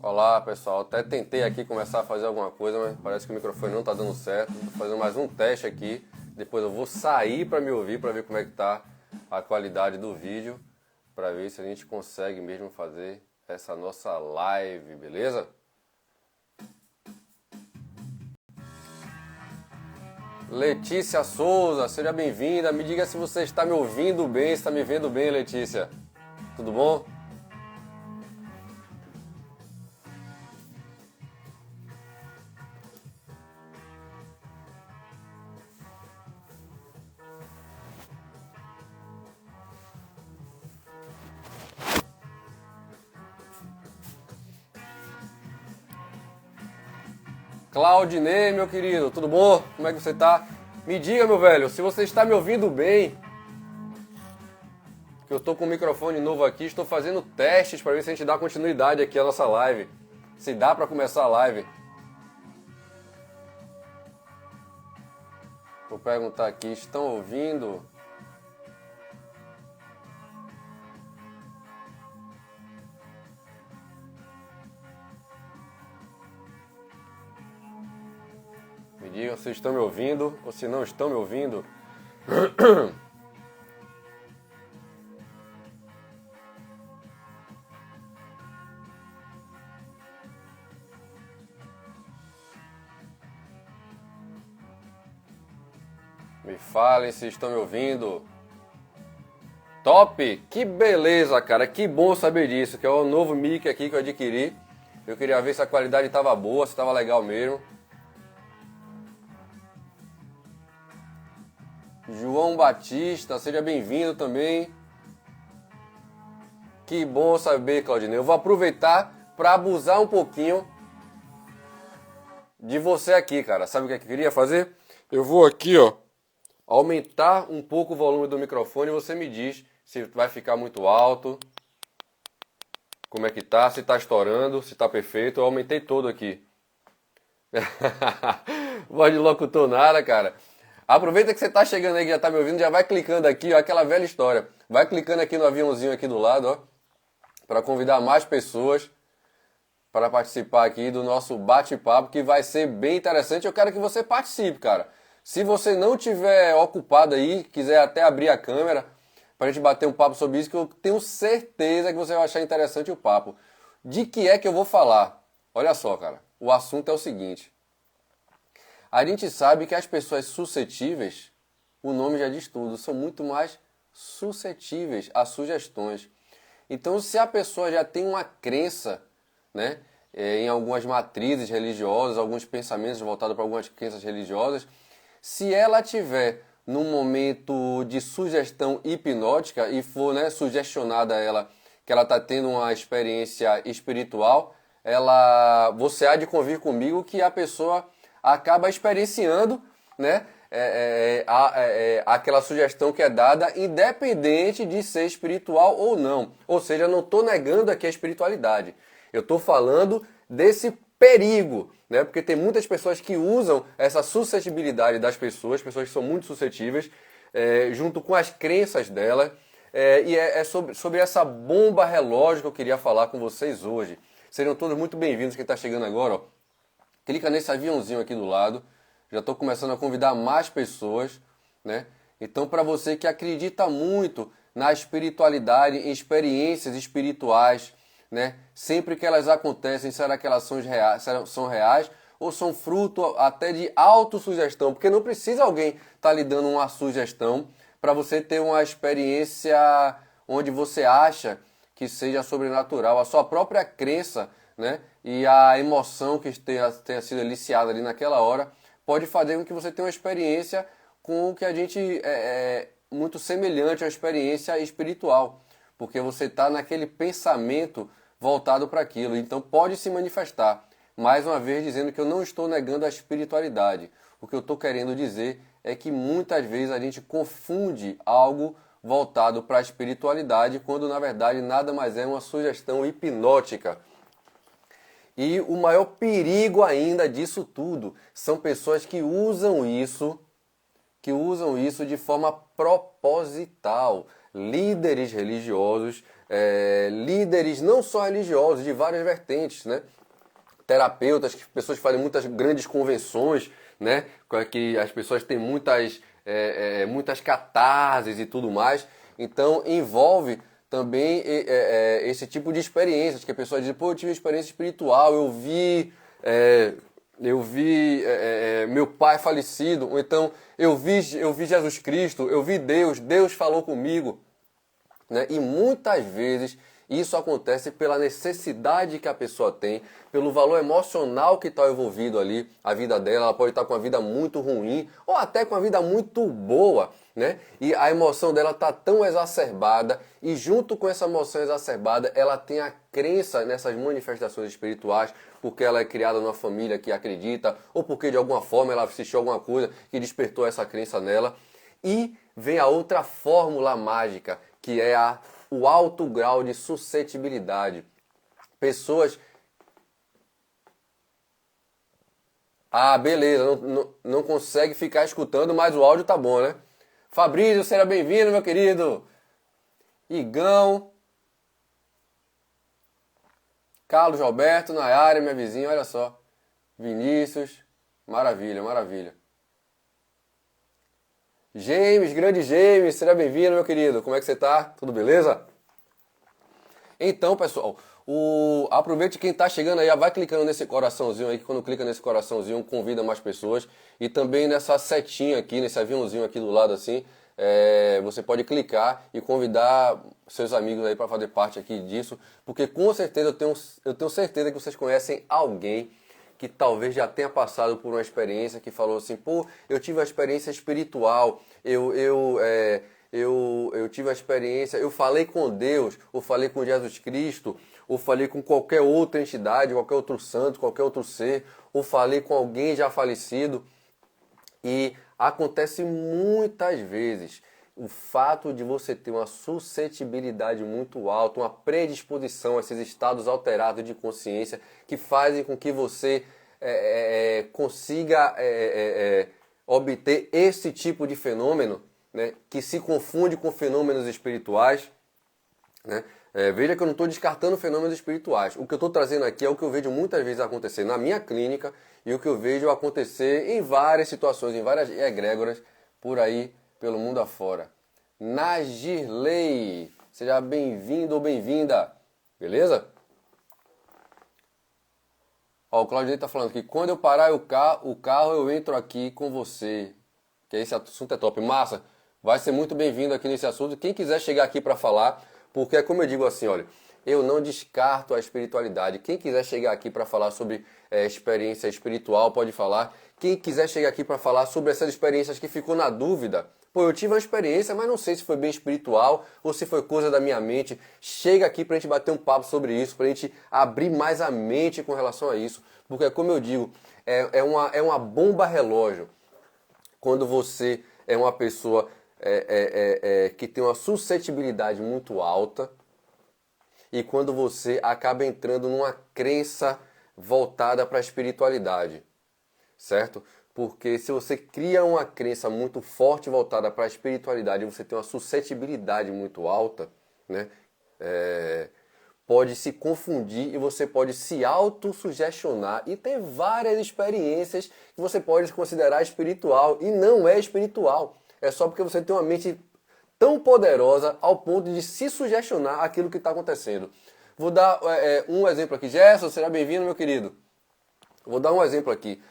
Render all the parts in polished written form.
Olá pessoal, até tentei aqui começar a fazer alguma coisa, mas parece que o microfone não está dando certo. Estou fazendo mais um teste aqui, depois eu vou sair para me ouvir, para ver como é que está a qualidade do vídeo, para ver se a gente consegue mesmo fazer essa nossa live, beleza? Letícia Souza, seja bem-vinda, me diga se você está me ouvindo bem, se está me vendo bem, Letícia. Tudo bom? Claudinei, meu querido, tudo bom? Como é que você tá? Me diga, meu velho, se você está me ouvindo bem, que eu tô com o microfone novo aqui, estou fazendo testes para ver se a gente dá continuidade aqui à nossa live. Se dá para começar a live. Vou perguntar aqui, estão ouvindo? Me digam se estão me ouvindo ou se não estão me ouvindo. Me falem se estão me ouvindo. Top! Que beleza, cara. Que bom saber disso, que é o novo mic aqui que eu adquiri. Eu queria ver se a qualidade estava boa, se estava legal mesmo. João Batista, seja bem-vindo também. Que bom saber, Claudinei. Eu vou aproveitar para abusar um pouquinho de você aqui, cara. Sabe o que eu queria fazer? Eu vou aqui, ó, aumentar um pouco o volume do microfone e você me diz se vai ficar muito alto, como é que tá, se tá estourando, se tá perfeito. Eu aumentei todo aqui. Voz de locutor nada, cara. Aproveita que você tá chegando aí, que já tá me ouvindo, já vai clicando aqui, ó, aquela velha história. Vai clicando aqui no aviãozinho aqui do lado, ó, para convidar mais pessoas para participar aqui do nosso bate-papo, que vai ser bem interessante. Eu quero que você participe, cara. Se você não tiver ocupado aí, quiser até abrir a câmera para a gente bater um papo sobre isso, que eu tenho certeza que você vai achar interessante o papo. De que é que eu vou falar? Olha só, cara, o assunto é o seguinte. A gente sabe que as pessoas suscetíveis, o nome já diz tudo, são muito mais suscetíveis a sugestões. Então, se a pessoa já tem uma crença, né, em algumas matrizes religiosas, alguns pensamentos voltados para algumas crenças religiosas, se ela tiver num momento de sugestão hipnótica e for, né, sugestionada a ela que ela está tendo uma experiência espiritual, você há de convir comigo que a pessoa acaba experienciando, né, aquela sugestão que é dada, independente de ser espiritual ou não. Ou seja, eu não estou negando aqui a espiritualidade. Eu estou falando desse perigo, né? Porque tem muitas pessoas que usam essa suscetibilidade das pessoas que são muito suscetíveis, junto com as crenças delas. Sobre essa bomba relógio que eu queria falar com vocês hoje. Serão todos muito bem-vindos. Quem está chegando agora, ó, clica nesse aviãozinho aqui do lado. Já estou começando a convidar mais pessoas, né? Então, para você que acredita muito na espiritualidade, em experiências espirituais, né? Sempre que elas acontecem, será que elas são reais ou são fruto até de autossugestão? Porque não precisa alguém estar lhe dando uma sugestão para você ter uma experiência onde você acha que seja sobrenatural. A sua própria crença, né, e a emoção que tenha sido eliciada ali naquela hora pode fazer com que você tenha uma experiência com o que a gente muito semelhante à experiência espiritual, porque você está naquele pensamento voltado para aquilo, então pode se manifestar. Mais uma vez dizendo que eu não estou negando a espiritualidade. O que eu estou querendo dizer é que muitas vezes a gente confunde algo voltado para a espiritualidade, quando na verdade nada mais é uma sugestão hipnótica. E o maior perigo ainda disso tudo são pessoas que usam isso de forma proposital. Líderes religiosos líderes não só religiosos, de várias vertentes, né? Terapeutas, pessoas que fazem muitas grandes convenções, né? Que as pessoas têm muitas catarses e tudo mais. Então envolve também esse tipo de experiências, que a pessoa diz, pô, eu tive uma experiência espiritual, eu vi meu pai falecido, ou então eu vi Jesus Cristo, eu vi Deus falou comigo, né? E muitas vezes isso acontece pela necessidade que a pessoa tem, pelo valor emocional que está envolvido ali, a vida dela. Ela pode estar com uma vida muito ruim ou até com uma vida muito boa, né? E a emoção dela está tão exacerbada, e junto com essa emoção exacerbada, ela tem a crença nessas manifestações espirituais, porque ela é criada numa família que acredita, ou porque de alguma forma ela assistiu alguma coisa que despertou essa crença nela. E vem a outra fórmula mágica, que é o alto grau de suscetibilidade. Pessoas... Ah, beleza, não consegue ficar escutando, mas o áudio tá bom, né? Fabrício, seja bem-vindo, meu querido. Igão. Carlos Alberto, Nayara, minha vizinha, olha só. Vinícius. Maravilha, maravilha. James, grande James, seja bem-vindo, meu querido. Como é que você tá? Tudo beleza? Então, pessoal, aproveite quem está chegando aí, já vai clicando nesse coraçãozinho aí, que quando clica nesse coraçãozinho, convida mais pessoas. E também nessa setinha aqui, nesse aviãozinho aqui do lado assim, você pode clicar e convidar seus amigos aí para fazer parte aqui disso, porque com certeza eu tenho certeza que vocês conhecem alguém que talvez já tenha passado por uma experiência, que falou assim, pô, eu tive uma experiência espiritual, eu tive uma experiência, eu falei com Deus, ou falei com Jesus Cristo, ou falei com qualquer outra entidade, qualquer outro santo, qualquer outro ser, ou falei com alguém já falecido. E acontece muitas vezes o fato de você ter uma suscetibilidade muito alta, uma predisposição a esses estados alterados de consciência que fazem com que você consiga obter esse tipo de fenômeno, né, que se confunde com fenômenos espirituais, né? Veja que eu não estou descartando fenômenos espirituais. O que eu estou trazendo aqui é o que eu vejo muitas vezes acontecer na minha clínica e o que eu vejo acontecer em várias situações, em várias egrégoras por aí, pelo mundo afora. Nagirley, seja bem-vindo ou bem-vinda, beleza? Ó, o Claudio está falando que quando eu parar o carro eu entro aqui com você, que esse assunto é top. Massa, vai ser muito bem-vindo aqui nesse assunto. Quem quiser chegar aqui para falar, porque é como eu digo assim, olha, eu não descarto a espiritualidade. Quem quiser chegar aqui para falar sobre experiência espiritual, pode falar. Quem quiser chegar aqui para falar sobre essas experiências que ficou na dúvida, pô, eu tive uma experiência, mas não sei se foi bem espiritual ou se foi coisa da minha mente. Chega aqui pra gente bater um papo sobre isso, pra gente abrir mais a mente com relação a isso. Porque, como eu digo, é uma bomba relógio quando você é uma pessoa que tem uma suscetibilidade muito alta e quando você acaba entrando numa crença voltada para a espiritualidade, certo? Porque se você cria uma crença muito forte voltada para a espiritualidade e você tem uma suscetibilidade muito alta, né? Pode se confundir e você pode se autossugestionar e ter várias experiências que você pode considerar espiritual e não é espiritual. É só porque você tem uma mente tão poderosa ao ponto de se sugestionar aquilo que está acontecendo. Vou dar um exemplo aqui. Gerson, seja bem-vindo, meu querido. Vou dar um exemplo aqui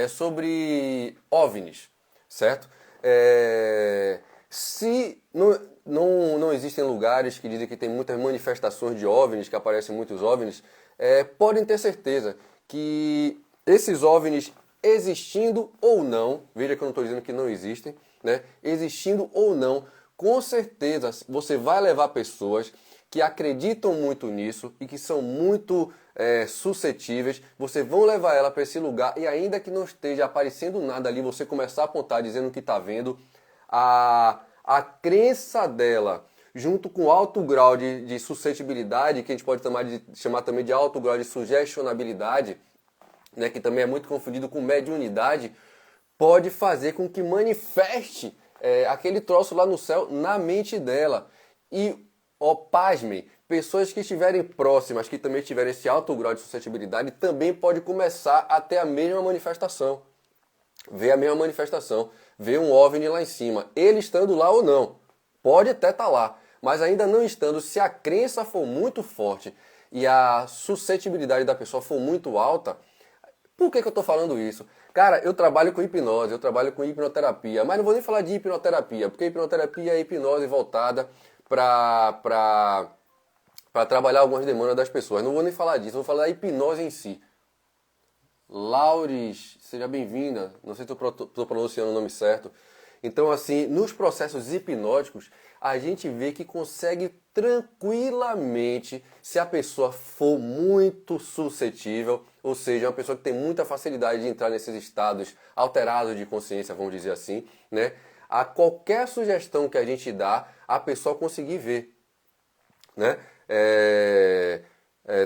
sobre OVNIs, certo? Se não existem lugares que dizem que tem muitas manifestações de OVNIs, que aparecem muitos OVNIs, podem ter certeza que esses OVNIs, existindo ou não, veja que eu não estou dizendo que não existem, né? Existindo ou não, com certeza você vai levar pessoas que acreditam muito nisso e que são muito suscetíveis, você vão levar ela para esse lugar e ainda que não esteja aparecendo nada ali, você começar a apontar dizendo que está vendo, a crença dela, junto com alto grau de suscetibilidade, que a gente pode chamar também de alto grau de sugestionabilidade, né, que também é muito confundido com mediunidade, pode fazer com que manifeste aquele troço lá no céu na mente dela. E, pasmem, pessoas que estiverem próximas, que também tiverem esse alto grau de suscetibilidade, também pode começar a ter a mesma manifestação. Ver a mesma manifestação, ver um OVNI lá em cima, ele estando lá ou não, pode até estar lá, mas ainda não estando, se a crença for muito forte e a suscetibilidade da pessoa for muito alta, por que eu estou falando isso? Cara, eu trabalho com hipnose, eu trabalho com hipnoterapia, mas não vou nem falar de hipnoterapia, porque hipnoterapia é hipnose voltada para trabalhar algumas demandas das pessoas. Não vou nem falar disso, vou falar da hipnose em si. Lauris, seja bem-vinda. Não sei se estou pronunciando o nome certo. Então, assim, nos processos hipnóticos, a gente vê que consegue tranquilamente, se a pessoa for muito suscetível, ou seja, uma pessoa que tem muita facilidade de entrar nesses estados alterados de consciência, vamos dizer assim, né? A qualquer sugestão que a gente dá, a pessoa conseguir ver, né?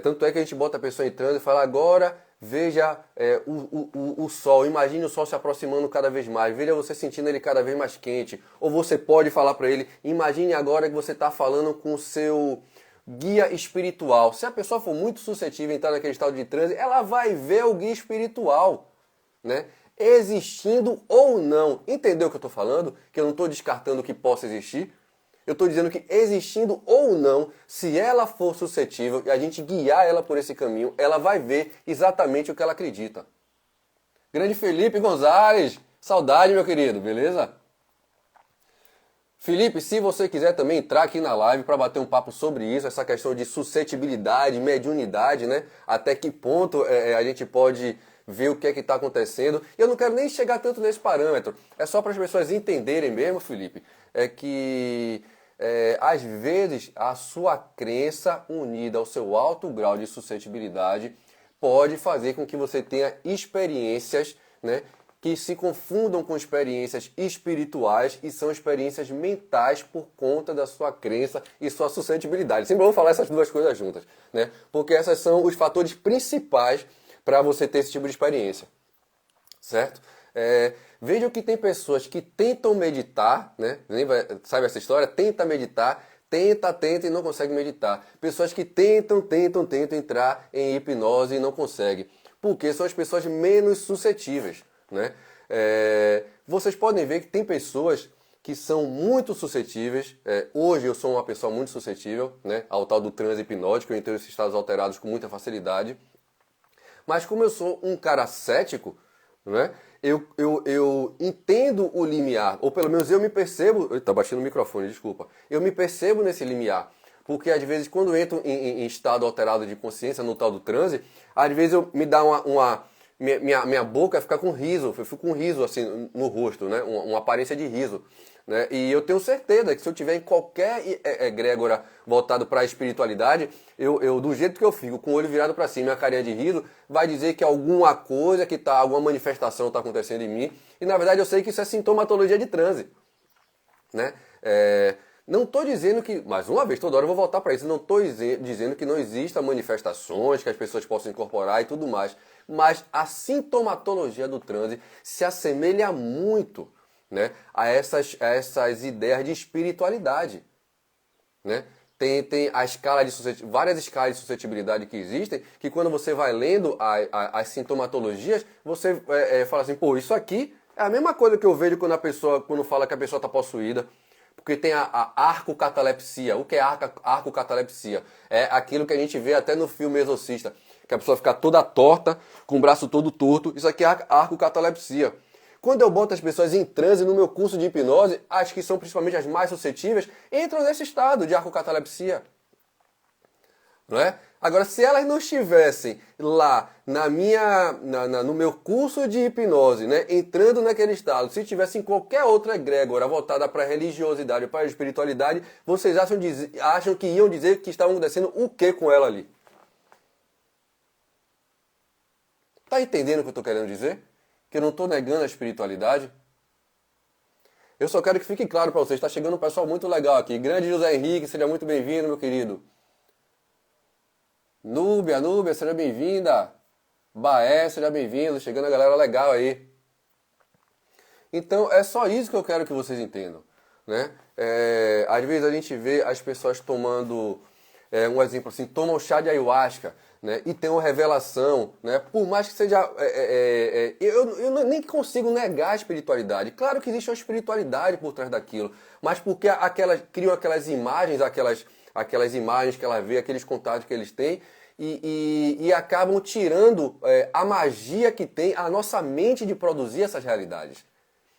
Tanto é que a gente bota a pessoa entrando e fala, agora veja o sol, imagine o sol se aproximando cada vez mais, veja você sentindo ele cada vez mais quente. Ou você pode falar para ele, imagine agora que você está falando com o seu guia espiritual. Se a pessoa for muito suscetível a entrar naquele estado de transe, ela vai ver o guia espiritual, né? Existindo ou não. Entendeu o que eu estou falando? Que eu não estou descartando que possa existir. Eu estou dizendo que existindo ou não, se ela for suscetível e a gente guiar ela por esse caminho, ela vai ver exatamente o que ela acredita. Grande Felipe Gonzalez, saudade, meu querido, beleza? Felipe, se você quiser também entrar aqui na live para bater um papo sobre isso, essa questão de suscetibilidade, mediunidade, né? Até que ponto a gente pode ver o que é que está acontecendo. Eu não quero nem chegar tanto nesse parâmetro. É só para as pessoas entenderem mesmo, Felipe, que às vezes a sua crença unida ao seu alto grau de suscetibilidade pode fazer com que você tenha experiências, né, que se confundam com experiências espirituais e são experiências mentais por conta da sua crença e sua suscetibilidade. Sempre vou falar essas duas coisas juntas, né? Porque esses são os fatores principais para você ter esse tipo de experiência, certo? Vejam que tem pessoas que tentam meditar, né? Sabe essa história? Tenta meditar, tenta e não consegue meditar. Pessoas que tentam entrar em hipnose e não conseguem. Porque são as pessoas menos suscetíveis, né? Vocês podem ver que tem pessoas que são muito suscetíveis. Hoje eu sou uma pessoa muito suscetível, né, ao tal do transe hipnótico, eu entro nesses estados alterados com muita facilidade. Mas como eu sou um cara cético, né, eu entendo o limiar, ou pelo menos eu me percebo... Está baixando o microfone, desculpa. Eu me percebo nesse limiar. Porque às vezes quando eu entro em estado alterado de consciência, no tal do transe, às vezes me dá minha boca fica com riso, eu fico com riso assim no rosto, né? Uma aparência de riso. Né? E eu tenho certeza que se eu tiver em qualquer egrégora voltado para a espiritualidade, eu do jeito que eu fico, com o olho virado para cima e a carinha de riso, vai dizer que alguma coisa alguma manifestação está acontecendo em mim. E na verdade eu sei que isso é sintomatologia de transe. Né? Não estou dizendo que, mais uma vez, toda hora eu vou voltar para isso, não estou dizendo que não existam manifestações que as pessoas possam incorporar e tudo mais, mas a sintomatologia do transe se assemelha muito, né, a essas ideias de espiritualidade. Né? Tem a escala de várias escalas de suscetibilidade que existem, que quando você vai lendo as sintomatologias, você fala assim, pô, isso aqui é a mesma coisa que eu vejo quando fala que a pessoa está possuída. Porque tem a arco-catalepsia. O que é arco-catalepsia? É aquilo que a gente vê até no filme Exorcista, que a pessoa fica toda torta, com o braço todo torto. Isso aqui é arco-catalepsia. Quando eu boto as pessoas em transe no meu curso de hipnose, as que são principalmente as mais suscetíveis, entram nesse estado de arco-catalepsia. Não é? Agora, se elas não estivessem lá no meu curso de hipnose, né, entrando naquele estado, se tivessem qualquer outra egrégora voltada para a religiosidade, para a espiritualidade, vocês acham que iam dizer que estavam acontecendo o que com ela ali? Tá entendendo o que eu estou querendo dizer? Que eu não estou negando a espiritualidade? Eu só quero que fique claro para vocês. Está chegando um pessoal muito legal aqui. Grande José Henrique, seja muito bem-vindo, meu querido. Núbia, seja bem-vinda. Baé, seja bem-vindo. Chegando a galera legal aí. Então, é só isso que eu quero que vocês entendam. Né? Às vezes a gente vê as pessoas tomando um exemplo assim, toma um chá de ayahuasca, né, e tem uma revelação, né, por mais que seja, eu nem consigo negar a espiritualidade. Claro que existe uma espiritualidade por trás daquilo, mas porque criam aquelas imagens, aquelas imagens que ela vê, aqueles contatos que eles têm, e acabam tirando a magia que tem a nossa mente de produzir essas realidades.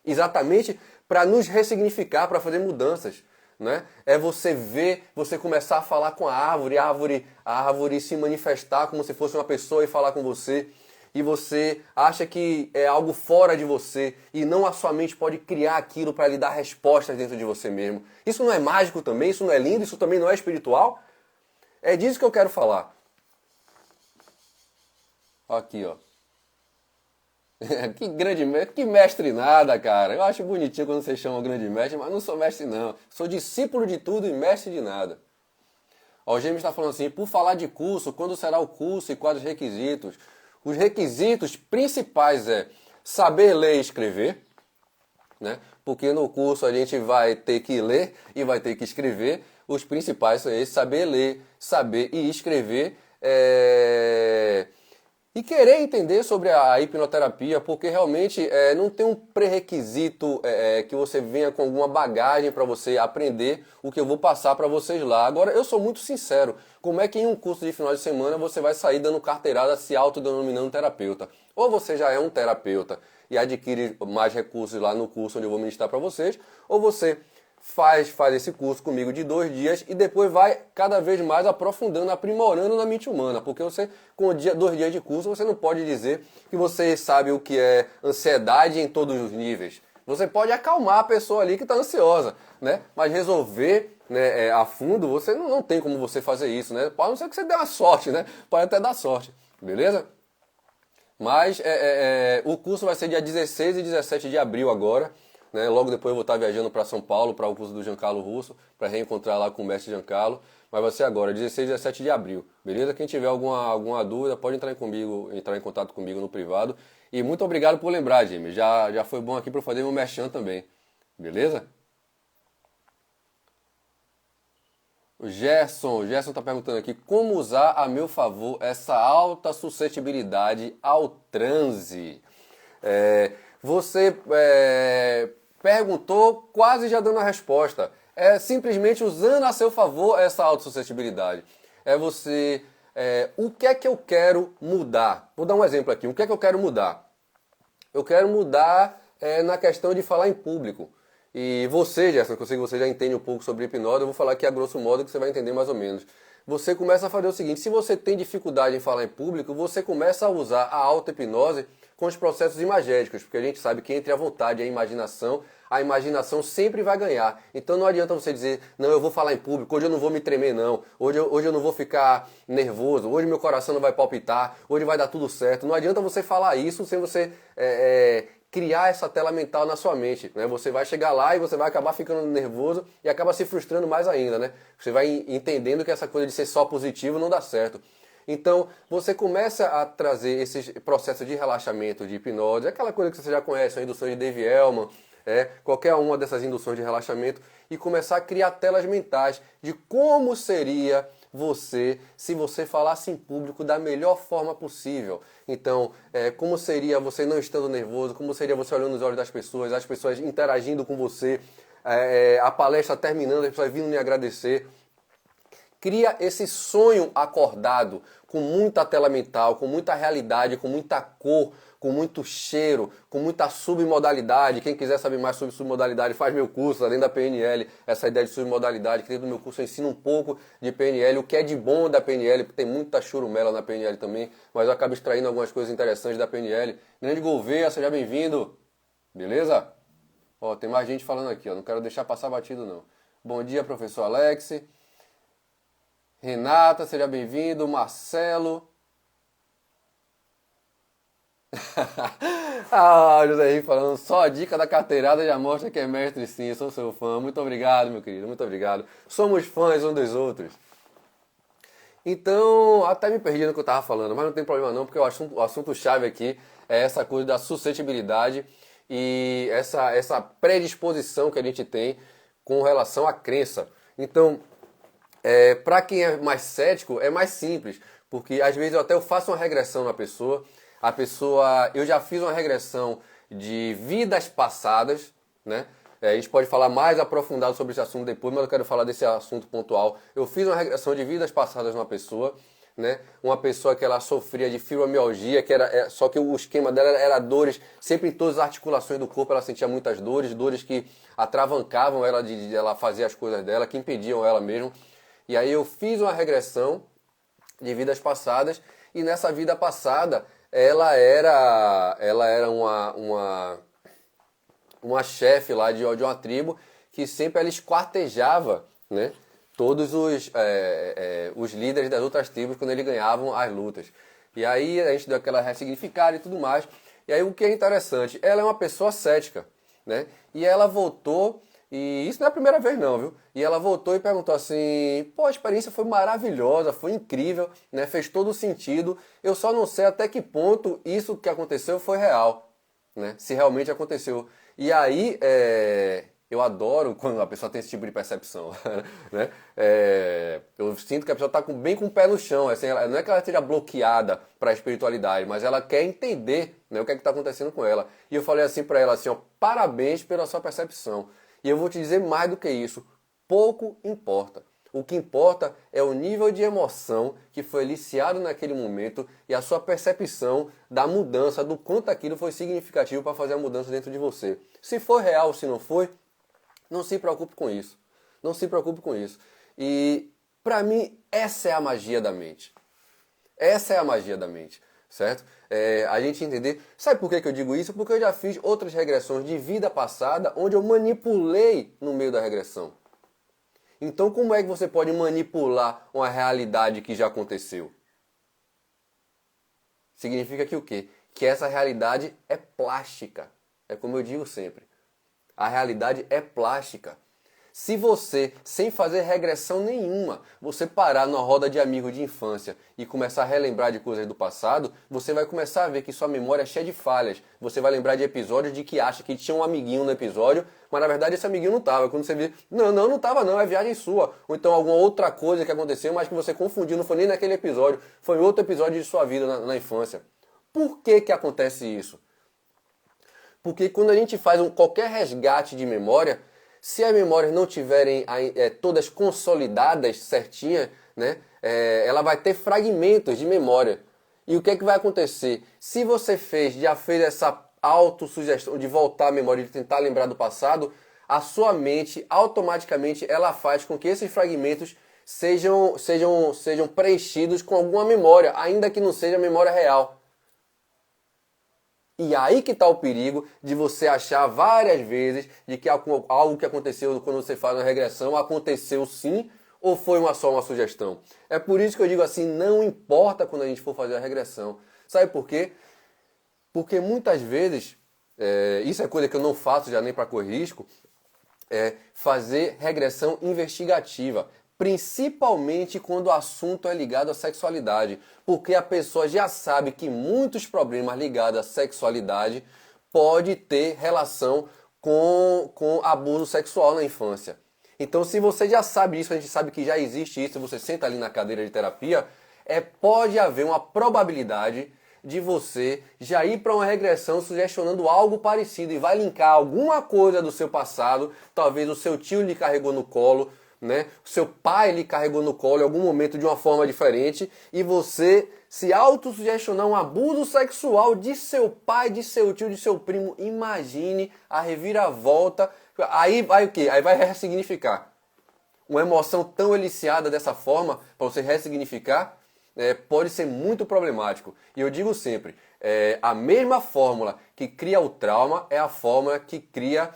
Exatamente para nos ressignificar, para fazer mudanças. Né? É você ver, você começar a falar com a árvore se manifestar como se fosse uma pessoa e falar com você. E você acha que é algo fora de você e não a sua mente pode criar aquilo para lhe dar respostas dentro de você mesmo. Isso não é mágico também? Isso não é lindo? Isso também não é espiritual? É disso que eu quero falar. Aqui, ó. Que mestre nada, cara. Eu acho bonitinho quando vocês chamam grande mestre, mas não sou mestre não. Sou discípulo de tudo e mestre de nada. Ó, o Gêmeos está falando assim, por falar de curso, quando será o curso e quais os requisitos? Os requisitos principais é saber ler e escrever, né? Porque no curso a gente vai ter que ler e vai ter que escrever. Os principais são esses, saber ler, saber e escrever. E querer entender sobre a hipnoterapia, porque realmente não tem um pré-requisito que você venha com alguma bagagem para você aprender o que eu vou passar para vocês lá. Agora, eu sou muito sincero, como é que em um curso de final de semana você vai sair dando carteirada se autodenominando terapeuta? Ou você já é um terapeuta e adquire mais recursos lá no curso onde eu vou ministrar para vocês, ou você faz esse curso comigo de 2 dias e depois vai cada vez mais aprofundando, aprimorando na mente humana, porque você, com 2 dias de curso, você não pode dizer que você sabe o que é ansiedade em todos os níveis. Você pode acalmar a pessoa ali que está ansiosa, né? Mas resolver, né, a fundo, você não tem como você fazer isso, né? Pode não ser que você dê uma sorte, né? Pode até dar sorte, beleza? Mas o curso vai ser dia 16 e 17 de abril agora. Né? Logo depois eu vou estar viajando para São Paulo para o curso do Giancarlo Russo, para reencontrar lá com o mestre Giancarlo, mas vai ser agora, 16 e 17 de abril, beleza? Quem tiver alguma dúvida pode entrar em contato comigo no privado. E muito obrigado por lembrar, Jimmy, já foi bom aqui para fazer meu merchan também, beleza? O Gerson está perguntando aqui, como usar a meu favor essa alta suscetibilidade ao transe? Você perguntou quase já dando a resposta. É simplesmente usando a seu favor essa autossuscetibilidade. O que é que eu quero mudar? Vou dar um exemplo aqui. O que é que eu quero mudar? Eu quero mudar na questão de falar em público. E você, Gerson, que eu sei que você já entende um pouco sobre hipnose, eu vou falar aqui a grosso modo que você vai entender mais ou menos. Você começa a fazer o seguinte, se você tem dificuldade em falar em público, você começa a usar a auto-hipnose com os processos imagéticos, porque a gente sabe que entre a vontade e a imaginação sempre vai ganhar. Então não adianta você dizer, não, eu vou falar em público, hoje eu não vou me tremer não, hoje eu não vou ficar nervoso, hoje meu coração não vai palpitar, hoje vai dar tudo certo. Não adianta você falar isso sem você criar essa tela mental na sua mente, né? Você vai chegar lá e você vai acabar ficando nervoso e acaba se frustrando mais ainda, né? Você vai entendendo que essa coisa de ser só positivo não dá certo. Então, você começa a trazer esses processos de relaxamento, de hipnose, aquela coisa que você já conhece, a indução de Dave Elman, qualquer uma dessas induções de relaxamento, e começar a criar telas mentais de como seria você se você falasse em público da melhor forma possível. Então, como seria você não estando nervoso, como seria você olhando nos olhos das pessoas, as pessoas interagindo com você, a palestra terminando, as pessoas vindo me agradecer. Cria esse sonho acordado, com muita tela mental, com muita realidade, com muita cor, com muito cheiro, com muita submodalidade. Quem quiser saber mais sobre submodalidade, faz meu curso, além da PNL, essa ideia de submodalidade, que dentro do meu curso eu ensino um pouco de PNL, o que é de bom da PNL, porque tem muita churumela na PNL também, mas eu acabo extraindo algumas coisas interessantes da PNL. Grande Gouveia, seja bem-vindo, beleza? Ó, tem mais gente falando aqui, ó, não quero deixar passar batido não. Bom dia, professor Alex. Renata, seja bem-vindo. Marcelo. José Henrique falando, só a dica da carteirada já mostra que é mestre sim, eu sou seu fã. Muito obrigado, meu querido, muito obrigado. Somos fãs uns dos outros. Então, até me perdi no que eu estava falando, mas não tem problema não, porque o assunto-chave aqui é essa coisa da suscetibilidade e essa predisposição que a gente tem com relação à crença. Então, Para quem é mais cético, é mais simples, porque às vezes eu faço uma regressão na pessoa, eu já fiz uma regressão de vidas passadas, né? A gente pode falar mais aprofundado sobre esse assunto depois, mas eu quero falar desse assunto pontual. Eu fiz uma regressão de vidas passadas numa pessoa, né? Uma pessoa que ela sofria de fibromialgia, só que o esquema dela era dores, sempre em todas as articulações do corpo ela sentia muitas dores, dores que atravancavam ela de ela fazer as coisas dela, que impediam ela mesmo. E aí eu fiz uma regressão de vidas passadas e nessa vida passada ela era uma chefe lá de uma tribo que sempre ela esquartejava, né, todos os líderes das outras tribos quando eles ganhavam as lutas. E aí a gente deu aquela ressignificada e tudo mais. E aí o que é interessante, ela é uma pessoa cética, né? E ela voltou, e isso não é a primeira vez não, viu? E ela voltou e perguntou assim, pô, a experiência foi maravilhosa, foi incrível, né? Fez todo sentido, eu só não sei até que ponto isso que aconteceu foi real, né? Se realmente aconteceu. E aí, eu adoro quando a pessoa tem esse tipo de percepção, né? Eu sinto que a pessoa está bem com o pé no chão, assim, não é que ela esteja bloqueada para a espiritualidade, mas ela quer entender, né, o que é que está acontecendo com ela. E eu falei assim para ela, assim, ó, parabéns pela sua percepção. E eu vou te dizer mais do que isso, pouco importa. O que importa é o nível de emoção que foi eliciado naquele momento e a sua percepção da mudança, do quanto aquilo foi significativo para fazer a mudança dentro de você. Se for real, se não foi, não se preocupe com isso. Não se preocupe com isso. E, para mim, essa é a magia da mente. Essa é a magia da mente, certo? A gente entender... Sabe por que eu digo isso? Porque eu já fiz outras regressões de vida passada onde eu manipulei no meio da regressão. Então, como é que você pode manipular uma realidade que já aconteceu? Significa que o quê? Que essa realidade é plástica. É como eu digo sempre. A realidade é plástica. Se você, sem fazer regressão nenhuma, você parar numa roda de amigos de infância e começar a relembrar de coisas do passado, você vai começar a ver que sua memória é cheia de falhas. Você vai lembrar de episódios de que acha que tinha um amiguinho no episódio, mas na verdade esse amiguinho não estava. Quando você vê, não estava não, é viagem sua. Ou então alguma outra coisa que aconteceu, mas que você confundiu, não foi nem naquele episódio, foi em outro episódio de sua vida na infância. Por que que acontece isso? Porque quando a gente faz qualquer resgate de memória, se as memórias não tiverem todas consolidadas, certinhas, né, ela vai ter fragmentos de memória. E o que é que vai acontecer? Se você já fez essa autossugestão de voltar à memória, de tentar lembrar do passado, a sua mente, automaticamente, ela faz com que esses fragmentos sejam preenchidos com alguma memória, ainda que não seja memória real. E aí que está o perigo de você achar várias vezes de que algo que aconteceu quando você faz uma regressão aconteceu sim ou foi só uma sugestão. É por isso que eu digo assim, não importa quando a gente for fazer a regressão. Sabe por quê? Porque muitas vezes, isso é coisa que eu não faço já nem para correr risco, fazer regressão investigativa. Principalmente quando o assunto é ligado à sexualidade, porque a pessoa já sabe que muitos problemas ligados à sexualidade pode ter relação com abuso sexual na infância. Então, se você já sabe isso, a gente sabe que já existe isso, você senta ali na cadeira de terapia, pode haver uma probabilidade de você já ir para uma regressão sugestionando algo parecido e vai linkar alguma coisa do seu passado, talvez o seu tio lhe carregou no colo, né? O seu pai lhe carregou no colo em algum momento de uma forma diferente e você se autossugestionar um abuso sexual de seu pai, de seu tio, de seu primo. Imagine a reviravolta. Aí vai o quê? Aí vai ressignificar. Uma emoção tão eliciada dessa forma, para você ressignificar, pode ser muito problemático. E eu digo sempre, a mesma fórmula que cria o trauma é a fórmula que cria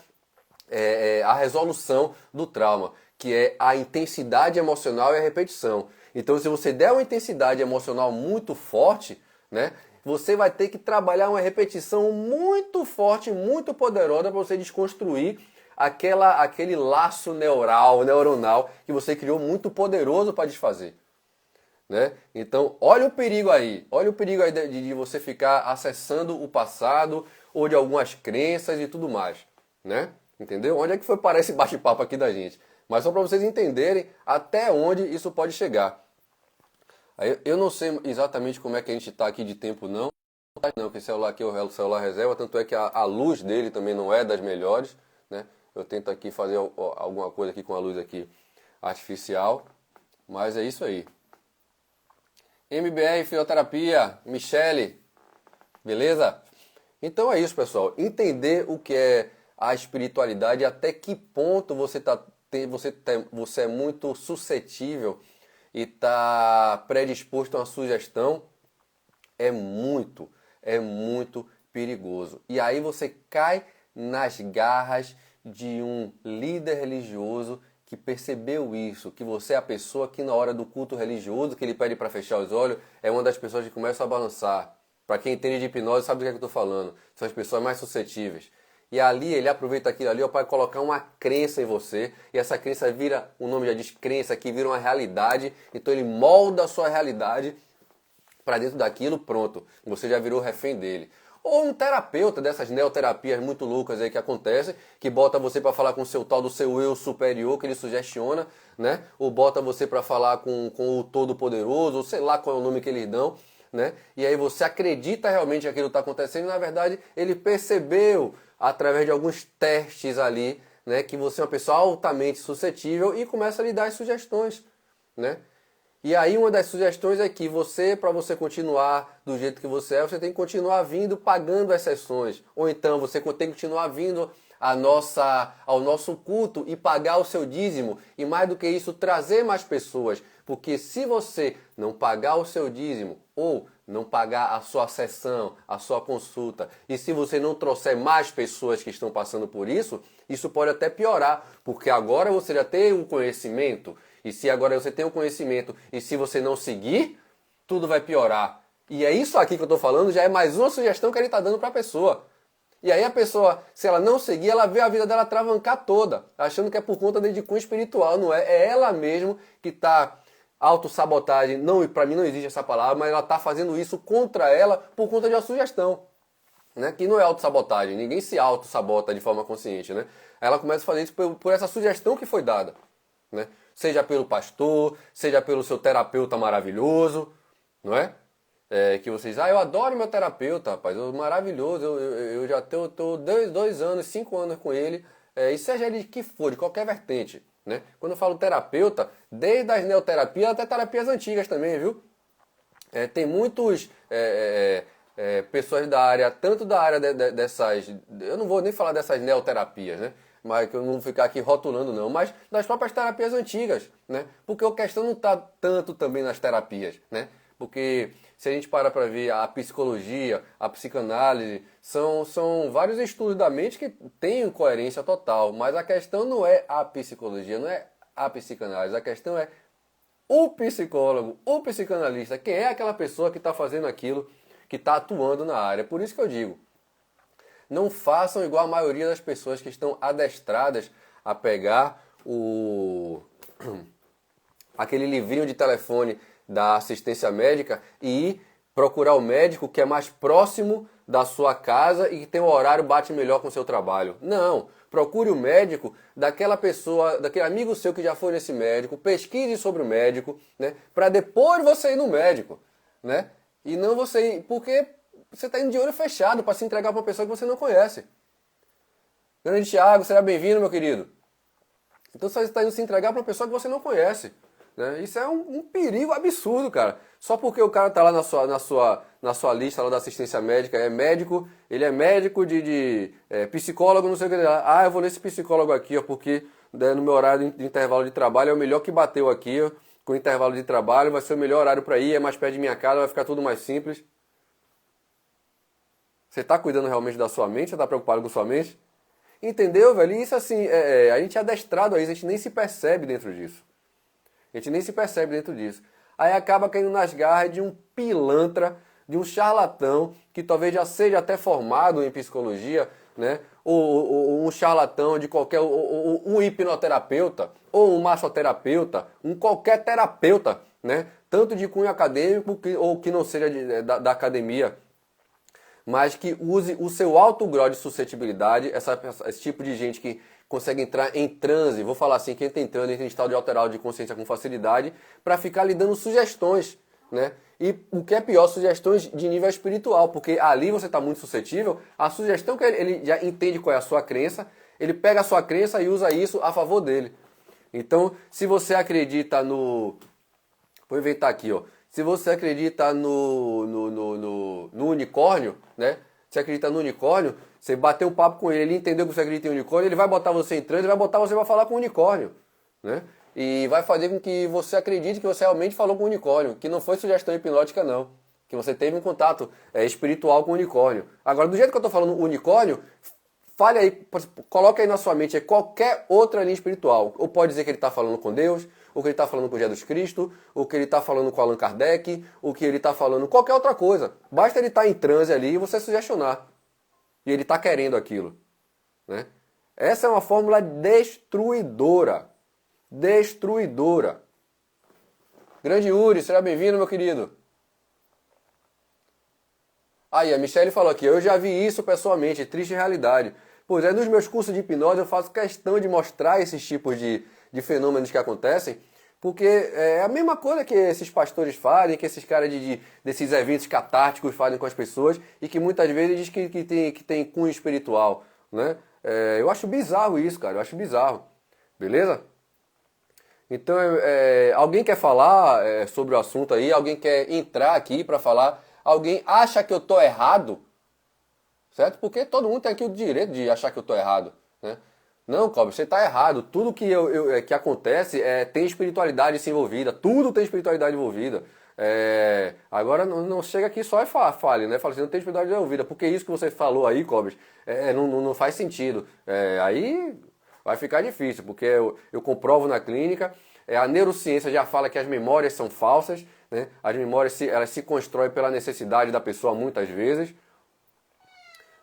a resolução do trauma, que é a intensidade emocional e a repetição. Então, se você der uma intensidade emocional muito forte, né, você vai ter que trabalhar uma repetição muito forte, muito poderosa para você desconstruir aquele laço neuronal que você criou muito poderoso para desfazer. Né? Então, olha o perigo aí de você ficar acessando o passado ou de algumas crenças e tudo mais, né? Entendeu? Onde é que foi parar esse bate-papo aqui da gente? Mas só para vocês entenderem até onde isso pode chegar. Eu não sei exatamente como é que a gente está aqui de tempo não, que esse celular aqui é o celular reserva, tanto é que a luz dele também não é das melhores, né? Eu tento aqui fazer alguma coisa aqui com a luz aqui artificial, mas é isso aí. MBR Fisioterapia, Michele, beleza? Então é isso, pessoal. Entender o que é a espiritualidade e até que ponto você é muito suscetível e está predisposto a uma sugestão é muito perigoso. E aí você cai nas garras de um líder religioso que percebeu isso, que você é a pessoa que na hora do culto religioso, que ele pede para fechar os olhos, é uma das pessoas que começa a balançar. Para quem entende de hipnose sabe do que é que eu estou falando. São as pessoas mais suscetíveis. E ali ele aproveita aquilo ali para colocar uma crença em você. E essa crença vira, o nome já diz crença, que vira uma realidade. Então ele molda a sua realidade para dentro daquilo, pronto. Você já virou refém dele. Ou um terapeuta dessas neoterapias muito loucas aí que acontecem, que bota você para falar com o seu tal do seu eu superior, que ele sugestiona, né? Ou bota você para falar com o Todo-Poderoso, ou sei lá qual é o nome que eles dão, né? E aí você acredita realmente que aquilo está acontecendo e na verdade ele percebeu através de alguns testes ali, né? Que você é uma pessoa altamente suscetível e começa a lhe dar as sugestões, né? E aí uma das sugestões é que para você continuar do jeito que você tem que continuar vindo pagando as sessões. Ou então você tem que continuar vindo ao nosso culto e pagar o seu dízimo. E mais do que isso, trazer mais pessoas. Porque se você não pagar o seu dízimo ou não pagar a sua sessão, a sua consulta, e se você não trouxer mais pessoas que estão passando por isso pode até piorar. Porque agora você já tem um conhecimento. E se agora você tem o conhecimento e se você não seguir, tudo vai piorar. E é isso aqui que eu estou falando, já é mais uma sugestão que ele está dando para a pessoa. E aí a pessoa, se ela não seguir, ela vê a vida dela travancar toda, achando que é por conta de cunho espiritual. Não é, é ela mesmo que está autossabotagem. Não, para mim não existe essa palavra, mas ela está fazendo isso contra ela por conta de uma sugestão. Né? Que não é autossabotagem, ninguém se autossabota de forma consciente. Né? Ela começa a fazer isso por essa sugestão que foi dada. Né? Seja pelo pastor, seja pelo seu terapeuta maravilhoso, não é? Que vocês, eu adoro meu terapeuta, rapaz, maravilhoso, eu já estou 2 anos, 5 anos com ele, e seja ele que for, de qualquer vertente, né? Quando eu falo terapeuta, desde as neoterapias até terapias antigas também, viu? Tem muitos pessoas da área, tanto da área dessas, eu não vou nem falar dessas neoterapias, né? Mas que eu não vou ficar aqui rotulando não, mas das próprias terapias antigas, né? Porque a questão não está tanto também nas terapias, né? Porque se a gente para ver a psicologia, a psicanálise, são vários estudos da mente que têm coerência total, mas a questão não é a psicologia, não é a psicanálise, a questão é o psicólogo, o psicanalista, quem é aquela pessoa que está fazendo aquilo, que está atuando na área. Por isso que eu digo, não façam igual a maioria das pessoas que estão adestradas a pegar aquele livrinho de telefone da assistência médica e ir procurar o médico que é mais próximo da sua casa e que tem um horário bate melhor com o seu trabalho. Não, procure o médico daquela pessoa, daquele amigo seu que já foi nesse médico, pesquise sobre o médico, né, para depois você ir no médico, né? E não você ir, porque você está indo de olho fechado para se entregar para uma pessoa que você não conhece. Grande Thiago, seja bem-vindo, meu querido. Então você está indo se entregar para uma pessoa que você não conhece. Né? Isso é um perigo absurdo, cara. Só porque o cara está lá na sua lista lá da assistência médica, é médico, ele é médico de psicólogo, não sei o que. Eu vou nesse psicólogo aqui, ó, porque no meu horário de intervalo de trabalho é o melhor que bateu aqui, ó, com o intervalo de trabalho, vai ser o melhor horário para ir, é mais perto de minha casa, vai ficar tudo mais simples. Você está cuidando realmente da sua mente? Você está preocupado com sua mente? Entendeu, velho? E isso assim, a gente é adestrado a isso, a gente nem se percebe dentro disso. A gente nem se percebe dentro disso. Aí acaba caindo nas garras de um pilantra, de um charlatão, que talvez já seja até formado em psicologia, né? Ou um charlatão de qualquer, um hipnoterapeuta, ou um massoterapeuta, um qualquer terapeuta, né? Tanto de cunho acadêmico ou que não seja da academia, mas que use o seu alto grau de suscetibilidade, esse tipo de gente que consegue entrar em transe, vou falar assim, que entra em transe, entra em estado de alterado de consciência com facilidade, para ficar lhe dando sugestões, né? E o que é pior, sugestões de nível espiritual, porque ali você está muito suscetível, a sugestão que ele já entende qual é a sua crença, ele pega a sua crença e usa isso a favor dele. Então, se você acredita no... Vou inventar aqui, ó. Se você acredita no unicórnio, né? Você acredita no unicórnio, você bateu um papo com ele, ele entendeu que você acredita em unicórnio, ele vai botar você em transe, ele vai botar você para falar com o unicórnio, né? E vai fazer com que você acredite que você realmente falou com o unicórnio, que não foi sugestão hipnótica não, que você teve um contato espiritual com o unicórnio. Agora, do jeito que eu estou falando unicórnio, fale aí, coloque aí na sua mente qualquer outra linha espiritual. Ou pode dizer que ele está falando com Deus, ou que ele está falando com Jesus Cristo, ou que ele está falando com Allan Kardec, ou que ele está falando qualquer outra coisa. Basta ele estar em transe ali e você sugestionar. E ele está querendo aquilo, né? Essa é uma fórmula destruidora. Destruidora. Grande Yuri, seja bem-vindo, meu querido. Aí, a Michelle falou aqui, eu já vi isso pessoalmente, triste realidade. Pois é, nos meus cursos de hipnose eu faço questão de mostrar esses tipos de fenômenos que acontecem, porque é a mesma coisa que esses pastores fazem, que esses caras desses eventos catárticos fazem com as pessoas, e que muitas vezes diz que tem cunho espiritual, né? Eu acho bizarro isso, cara, eu acho bizarro. Beleza? Então, alguém quer falar sobre o assunto aí? Alguém quer entrar aqui para falar? Alguém acha que eu tô errado? Certo? Porque todo mundo tem aqui o direito de achar que eu tô errado, né? Não, Cobre, você tá errado. Tudo que, que acontece tem espiritualidade se envolvida. Tudo tem espiritualidade envolvida. Agora não chega aqui só e fale, né? Fala assim, não tem espiritualidade envolvida. Porque isso que você falou aí, Cobre, não faz sentido. Aí vai ficar difícil, porque eu comprovo na clínica. A neurociência já fala que as memórias são falsas, né? As memórias elas se constroem pela necessidade da pessoa muitas vezes.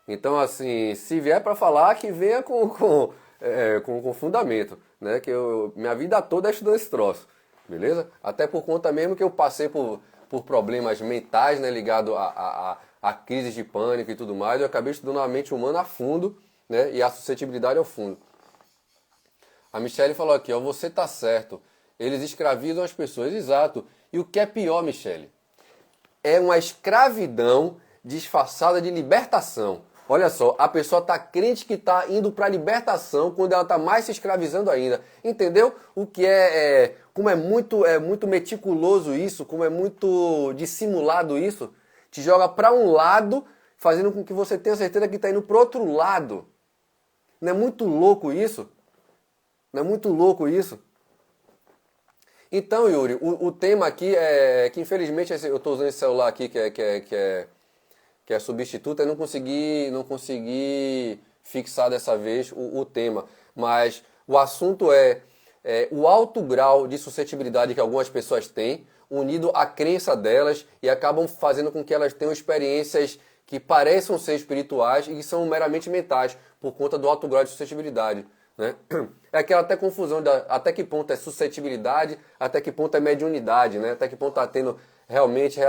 Então, assim, se vier para falar, que venha com fundamento, né? Que minha vida toda é estudando esse troço, beleza? Até por conta mesmo que eu passei por problemas mentais, né? Ligado a crises de pânico e tudo mais. Eu acabei estudando a mente humana a fundo, né? E a suscetibilidade ao fundo. A Michelle falou aqui, ó, você tá certo. Eles escravizam as pessoas, exato. E o que é pior, Michelle? É uma escravidão disfarçada de libertação. Olha só, a pessoa está crente que está indo para a libertação quando ela está mais se escravizando ainda. Entendeu? O que como é muito meticuloso isso, como é muito dissimulado isso. Te joga para um lado, fazendo com que você tenha certeza que está indo para outro lado. Não é muito louco isso? Não é muito louco isso? Então, Yuri, o tema aqui é que infelizmente eu estou usando esse celular aqui que é substituto, eu não consegui fixar dessa vez o tema. Mas o assunto é o alto grau de suscetibilidade que algumas pessoas têm, unido à crença delas e acabam fazendo com que elas tenham experiências que pareçam ser espirituais e que são meramente mentais, por conta do alto grau de suscetibilidade, né? É aquela até confusão até que ponto é suscetibilidade, até que ponto é mediunidade, né? Até que ponto está tendo realmente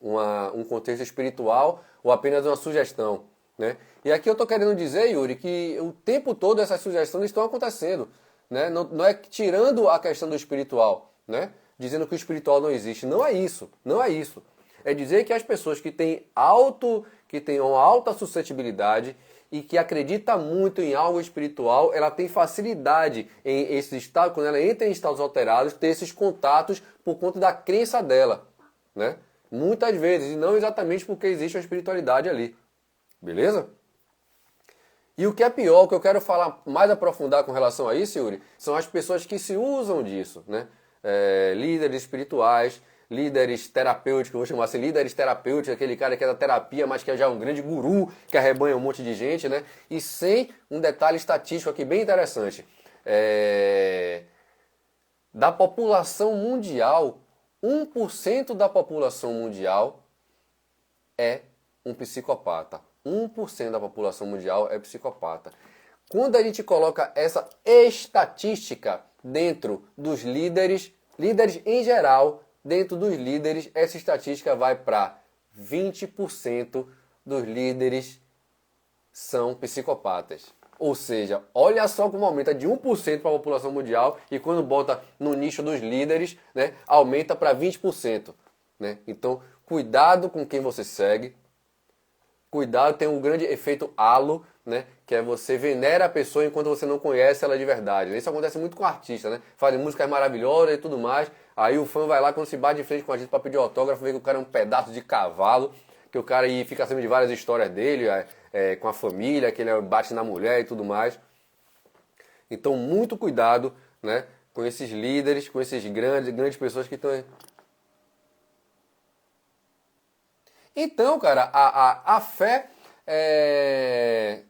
um contexto espiritual ou apenas uma sugestão, né? E aqui eu estou querendo dizer, Yuri, que o tempo todo essas sugestões estão acontecendo, né? Não é tirando a questão do espiritual, né? Dizendo que o espiritual não existe. Não é isso, não é isso. É dizer que as pessoas que têm uma alta suscetibilidade e que acredita muito em algo espiritual, ela tem facilidade em esses estados, quando ela entra em estados alterados, ter esses contatos por conta da crença dela, né? Muitas vezes, e não exatamente porque existe uma espiritualidade ali. Beleza? E o que é pior, o que eu quero falar mais aprofundar com relação a isso, Yuri, são as pessoas que se usam disso, né? Líderes espirituais, líderes terapêuticos, vou chamar assim, líderes terapêuticos, aquele cara que é da terapia, mas que é já um grande guru, que arrebanha um monte de gente, né? E sem um detalhe estatístico aqui bem interessante. Da população mundial, 1% da população mundial é um psicopata. 1% da população mundial é psicopata. Quando a gente coloca essa estatística dentro dos líderes em geral, dentro dos líderes, essa estatística vai para 20% dos líderes são psicopatas. Ou seja, olha só como aumenta de 1% para a população mundial e quando bota no nicho dos líderes, né, aumenta para 20%. Né? Então, cuidado com quem você segue. Cuidado, tem um grande efeito halo, né? Que é você venera a pessoa enquanto você não conhece ela de verdade. Isso acontece muito com artistas, né? Fazem músicas maravilhosas e tudo mais. Aí o fã vai lá, quando se bate de frente com a gente para pedir autógrafo, vê que o cara é um pedaço de cavalo, que o cara aí fica sabendo de várias histórias dele, com a família, que ele bate na mulher e tudo mais. Então, muito cuidado, né? Com esses líderes, com esses grandes pessoas que estão... Então, cara, a fé,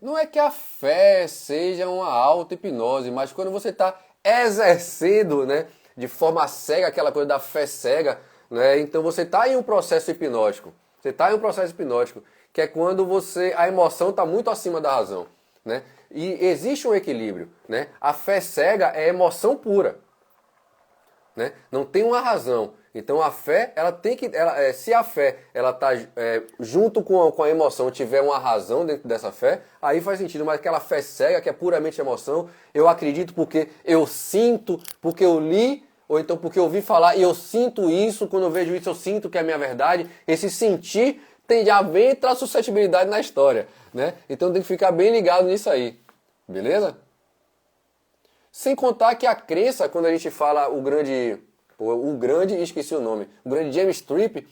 não é que a fé seja uma auto-hipnose, mas quando você está exercendo, né, de forma cega, aquela coisa da fé cega, né, então você está em um processo hipnótico. Você está em um processo hipnótico, que é quando a emoção está muito acima da razão. Né? E existe um equilíbrio. Né? A fé cega é emoção pura. Né? Não tem uma razão. Então a fé, ela tem que, se a fé ela tá junto com a emoção, tiver uma razão dentro dessa fé, aí faz sentido. Mas aquela fé cega que é puramente emoção, eu acredito porque eu sinto, porque eu li, ou então porque eu ouvi falar e eu sinto isso, quando eu vejo isso eu sinto que é a minha verdade. Esse sentir tende a ver entrar suscetibilidade na história, né? Então tem que ficar bem ligado nisso aí, beleza? Sem contar que a crença, quando a gente fala o grande, esqueci o nome, o grande James Tripp,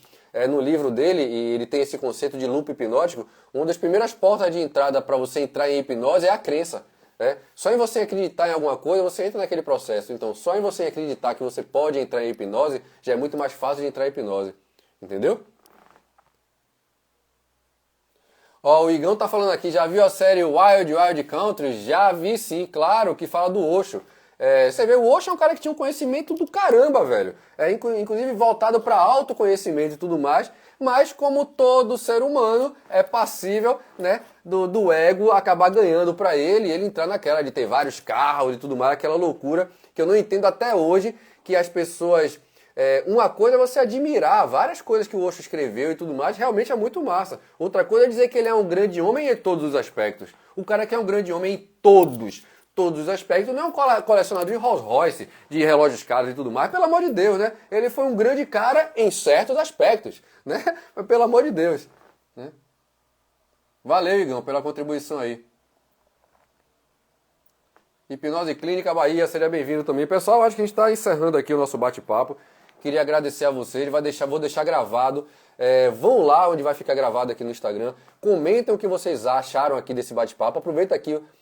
no livro dele, e ele tem esse conceito de loop hipnótico, uma das primeiras portas de entrada para você entrar em hipnose é a crença. Né? Só em você acreditar em alguma coisa, você entra naquele processo. Então, só em você acreditar que você pode entrar em hipnose, já é muito mais fácil de entrar em hipnose. Entendeu? Ó, o Igão tá falando aqui, já viu a série Wild Wild Country? Já vi sim, claro, que fala do Osho. Você vê, o Osho é um cara que tinha um conhecimento do caramba, velho. Inclusive voltado para autoconhecimento e tudo mais. Mas como todo ser humano é passível, né, do ego acabar ganhando para ele e ele entrar naquela de ter vários carros e tudo mais, aquela loucura que eu não entendo até hoje que as pessoas... uma coisa é você admirar várias coisas que o Osho escreveu e tudo mais, realmente é muito massa. Outra coisa é dizer que ele é um grande homem em todos os aspectos. O cara que é um grande homem em todos os aspectos, não é um colecionador de Rolls Royce, de relógios caros e tudo mais, pelo amor de Deus, né? Ele foi um grande cara em certos aspectos, né? Mas pelo amor de Deus. Né? Valeu, Igão, pela contribuição aí. Hipnose Clínica Bahia, seja bem-vindo também. Pessoal, acho que a gente está encerrando aqui o nosso bate-papo. Queria agradecer a vocês, vou deixar gravado. Vão lá onde vai ficar gravado aqui no Instagram. Comentem o que vocês acharam aqui desse bate-papo.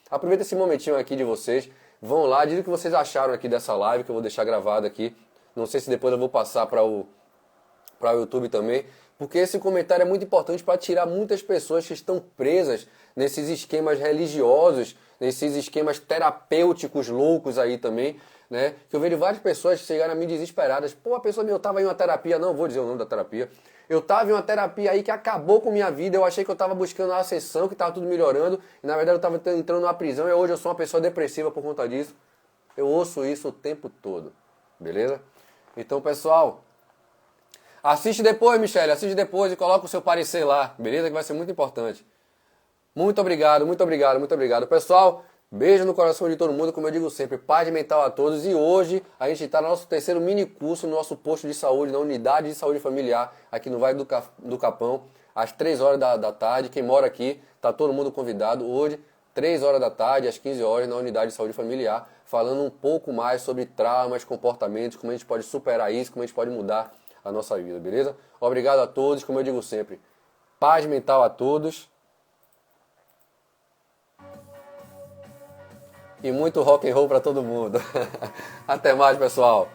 Aproveita esse momentinho aqui de vocês. Vão lá, digam o que vocês acharam aqui dessa live, que eu vou deixar gravado aqui. Não sei se depois eu vou passar para o YouTube também. Porque esse comentário é muito importante para tirar muitas pessoas que estão presas nesses esquemas religiosos, nesses esquemas terapêuticos loucos aí também. Né? Que eu vejo várias pessoas que chegaram a mim desesperadas. Pô, a pessoa eu estava em uma terapia, não vou dizer o nome da terapia. Eu estava em uma terapia aí que acabou com minha vida. Eu achei que eu estava buscando uma sessão, que estava tudo melhorando. E na verdade eu estava entrando numa prisão e hoje eu sou uma pessoa depressiva por conta disso. Eu ouço isso o tempo todo. Beleza? Então, pessoal, assiste depois, Michele. Assiste depois e coloca o seu parecer lá. Beleza? Que vai ser muito importante. Muito obrigado, muito obrigado, muito obrigado. Pessoal, beijo no coração de todo mundo, como eu digo sempre, paz mental a todos. E hoje a gente está no nosso terceiro mini curso, no nosso posto de saúde, na unidade de saúde familiar, aqui no Vale do Capão, às 3 horas da tarde. Quem mora aqui, está todo mundo convidado. Hoje, 3 horas da tarde, às 15 horas, na unidade de saúde familiar, falando um pouco mais sobre traumas, comportamentos, como a gente pode superar isso, como a gente pode mudar a nossa vida, beleza? Obrigado a todos, como eu digo sempre, paz mental a todos. E muito rock and roll para todo mundo. Até mais, pessoal.